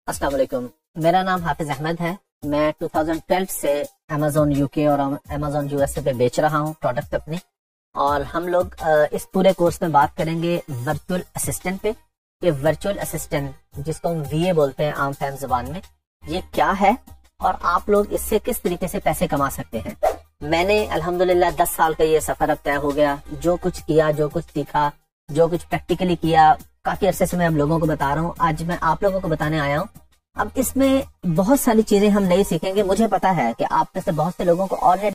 अस्सलाम वालेकुम। मेरा नाम हाफिज अहमद है। मैं 2012 से अमेजोन यूके और अमेजोन यूएसए पे बेच रहा हूँ प्रोडक्ट अपने। और हम लोग इस पूरे कोर्स में बात करेंगे वर्चुअल असिस्टेंट पे। ये वर्चुअल असिस्टेंट जिसको हम वीए बोलते हैं आम फैम जुबान में, ये क्या है और आप लोग इससे किस तरीके से पैसे कमा सकते हैं। मैंने अल्हम्दुलिल्लाह 10 साल का ये सफर अब तय हो गया। जो कुछ किया, जो कुछ सीखा, जो कुछ प्रैक्टिकली किया, काफी अरसे से मैं अब लोगों को बता रहा हूँ। आज मैं आप लोगों को बताने आया हूँ। अब इसमें बहुत सारी चीजें हम नहीं सीखेंगे। मुझे पता है कि आप में से बहुत से लोगों को ऑलरेडी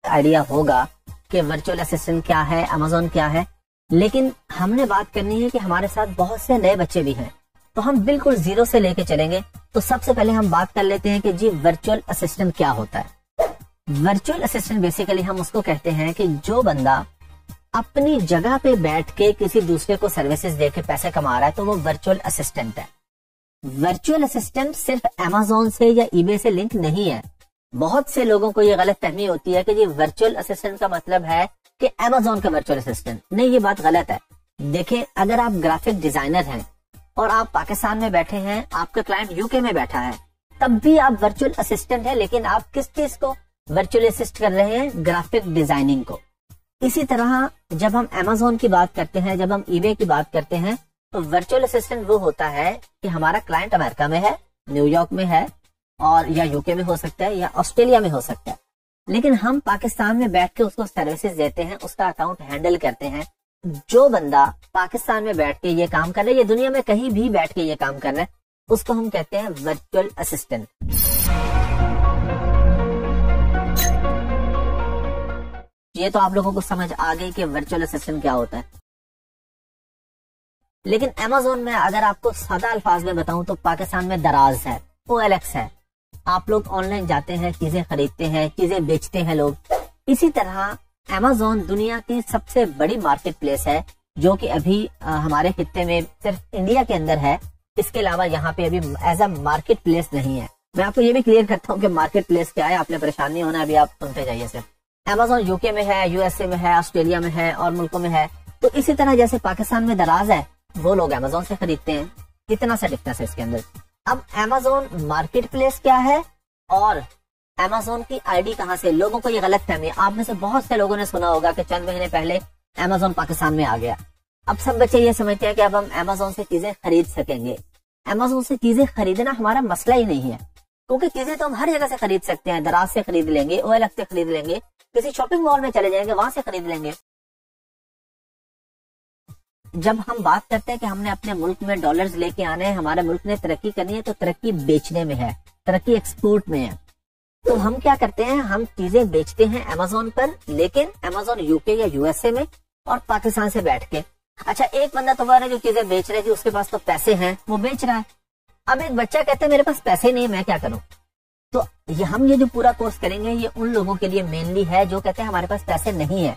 आइडिया होगा कि वर्चुअल असिस्टेंट क्या है, अमेजोन क्या है, लेकिन हमने बात करनी है कि हमारे साथ बहुत से नए बच्चे भी हैं, तो हम बिल्कुल जीरो से लेके चलेंगे। तो सबसे पहले हम बात कर लेते हैं कि जी वर्चुअल असिस्टेंट क्या होता है। वर्चुअल असिस्टेंट बेसिकली हम उसको कहते हैं कि जो बंदा अपनी जगह पे बैठ के किसी दूसरे को सर्विसेज दे के पैसे कमा रहा है, तो वो वर्चुअल असिस्टेंट है। वर्चुअल असिस्टेंट सिर्फ अमेजोन से या ईबे से लिंक नहीं है। बहुत से लोगों को ये गलत फहमी होती है कि जी वर्चुअल असिस्टेंट का मतलब है कि अमेजोन का वर्चुअल असिस्टेंट। नहीं, ये बात गलत है। देखिए, अगर आप ग्राफिक डिजाइनर हैं और आप पाकिस्तान में बैठे हैं, आपका क्लाइंट यूके में बैठा है, तब भी आप वर्चुअल असिस्टेंट है। लेकिन आप किस चीज को वर्चुअल असिस्ट कर रहे हैं? ग्राफिक डिजाइनिंग को। इसी तरह जब हम अमेजोन की बात करते हैं, जब हम ईबे की बात करते हैं, तो वर्चुअल असिस्टेंट वो होता है कि हमारा क्लाइंट अमेरिका में है, न्यूयॉर्क में है, और या यूके में हो सकता है या ऑस्ट्रेलिया में हो सकता है, लेकिन हम पाकिस्तान में बैठ के उसको सर्विसेज देते हैं, उसका अकाउंट हैंडल करते हैं। जो बंदा पाकिस्तान में बैठ के ये काम कर रहा है, ये दुनिया में कहीं भी बैठ के ये काम कर रहा है, उसको हम कहते हैं वर्चुअल असिस्टेंट। ये तो आप लोगों को समझ आ गई कि वर्चुअल असिस्टेंट क्या होता है। लेकिन अमेजोन में अगर आपको सादा अल्फाज में बताऊं तो पाकिस्तान में दराज है, OLX है। आप लोग ऑनलाइन जाते हैं, चीजें खरीदते हैं, चीजें बेचते हैं लोग। इसी तरह अमेजोन दुनिया की सबसे बड़ी मार्केट प्लेस है, जो कि अभी हमारे खित्ते में सिर्फ इंडिया के अंदर है। इसके अलावा यहाँ पे अभी एज अ मार्केट प्लेस नहीं है। मैं आपको ये भी क्लियर करता हूँ कि मार्केट प्लेस क्या है, आपने परेशान नहीं होना। अभी आप सुनते जाइए सिर्फ। अमेजोन यूके में है, यूएसए में है, ऑस्ट्रेलिया में है और मुल्कों में है। तो इसी तरह जैसे पाकिस्तान में दराज है, वो लोग अमेजोन से खरीदते हैं। इतना सा डिफरेंस है इसके अंदर। अब अमेजोन मार्केट प्लेस क्या है और अमेजोन की आईडी कहाँ से? लोगों को ये गलत फहमी है। आप में से बहुत से लोगों ने सुना होगा कि चंद महीने पहले अमेजोन पाकिस्तान में आ गया। अब सब बच्चे ये समझते हैं कि अब हम अमेजोन से चीजें खरीद सकेंगे। अमेजोन से चीजें खरीदना हमारा मसला ही नहीं है, क्योंकि चीजें तो हम हर जगह से खरीद सकते हैं। दराज से खरीद लेंगे, OLX से खरीद लेंगे, किसी शॉपिंग मॉल में चले जाएंगे, वहां से खरीद लेंगे। जब हम बात करते हैं कि हमने अपने मुल्क में डॉलर्स लेके आने हैं, हमारे मुल्क ने तरक्की करनी है, तो तरक्की बेचने में है, तरक्की एक्सपोर्ट में है। तो हम क्या करते हैं? हम चीजें बेचते हैं अमेजोन पर, लेकिन अमेजोन यूके या यूएसए में और पाकिस्तान से बैठ के। अच्छा, एक बंदा तो जो चीजें बेच रहे थे, उसके पास तो पैसे हैं, वो बेच रहा है। अब एक बच्चा कहता है मेरे पास पैसे नहीं है, मैं क्या करूं? तो हम ये जो पूरा कोर्स करेंगे, ये उन लोगों के लिए मेनली है जो कहते हैं हमारे पास पैसे नहीं है।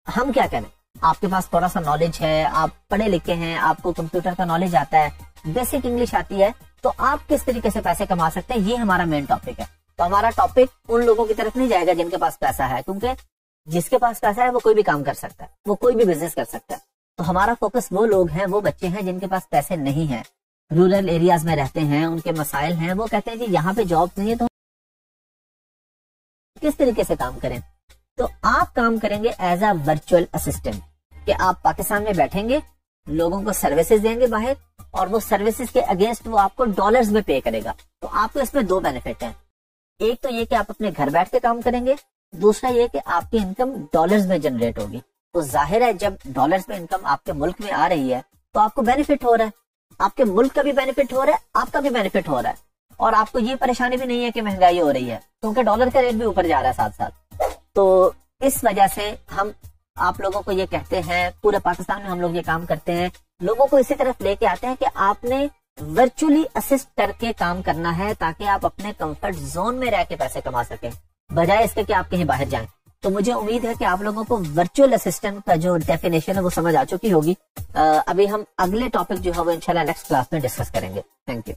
हम क्या करें? आपके पास थोड़ा सा नॉलेज है, आप पढ़े लिखे हैं, आपको कंप्यूटर का नॉलेज आता है, बेसिक इंग्लिश आती है, तो आप किस तरीके से पैसे कमा सकते हैं, ये हमारा मेन टॉपिक है। तो हमारा टॉपिक उन लोगों की तरफ नहीं जाएगा जिनके पास पैसा है, क्योंकि जिसके पास पैसा है वो कोई भी काम कर सकता है, वो कोई भी बिजनेस कर सकता है। तो हमारा फोकस वो लोग हैं, वो बच्चे हैं जिनके पास पैसे नहीं है, रूरल एरियाज में रहते हैं, उनके मसाइल हैं। वो कहते हैं जी यहाँ पे जॉब नहीं है, तो किस तरीके से काम करें? तो आप काम करेंगे एज अ वर्चुअल असिस्टेंट, कि आप पाकिस्तान में बैठेंगे, लोगों को सर्विसेज देंगे बाहर, और वो सर्विसेज के अगेंस्ट वो आपको डॉलर्स में पे करेगा। तो आपको इसमें दो बेनिफिट है। एक तो ये कि आप अपने घर बैठ के काम करेंगे, दूसरा ये कि आपकी इनकम डॉलर्स में जनरेट होगी। तो जाहिर है जब डॉलर्स में इनकम आपके मुल्क में आ रही है, तो आपको बेनिफिट हो रहा है, आपके मुल्क का भी बेनिफिट हो रहा है, आपका भी बेनिफिट हो रहा है, और आपको ये परेशानी भी नहीं है कि महंगाई हो रही है, क्योंकि डॉलर का रेट भी ऊपर जा रहा है साथ साथ। तो इस वजह से हम आप लोगों को ये कहते हैं, पूरे पाकिस्तान में हम लोग ये काम करते हैं, लोगों को इसी तरफ लेके आते हैं कि आपने वर्चुअली असिस्ट करके काम करना है, ताकि आप अपने कंफर्ट जोन में रह के पैसे कमा सकें, बजाय इसके कि आप कहीं बाहर जाएं। तो मुझे उम्मीद है कि आप लोगों को वर्चुअल असिस्टेंट का जो डेफिनेशन है वो समझ आ चुकी होगी। अभी हम अगले टॉपिक जो है वो इंशाल्लाह नेक्स्ट क्लास में डिस्कस करेंगे। Thank you.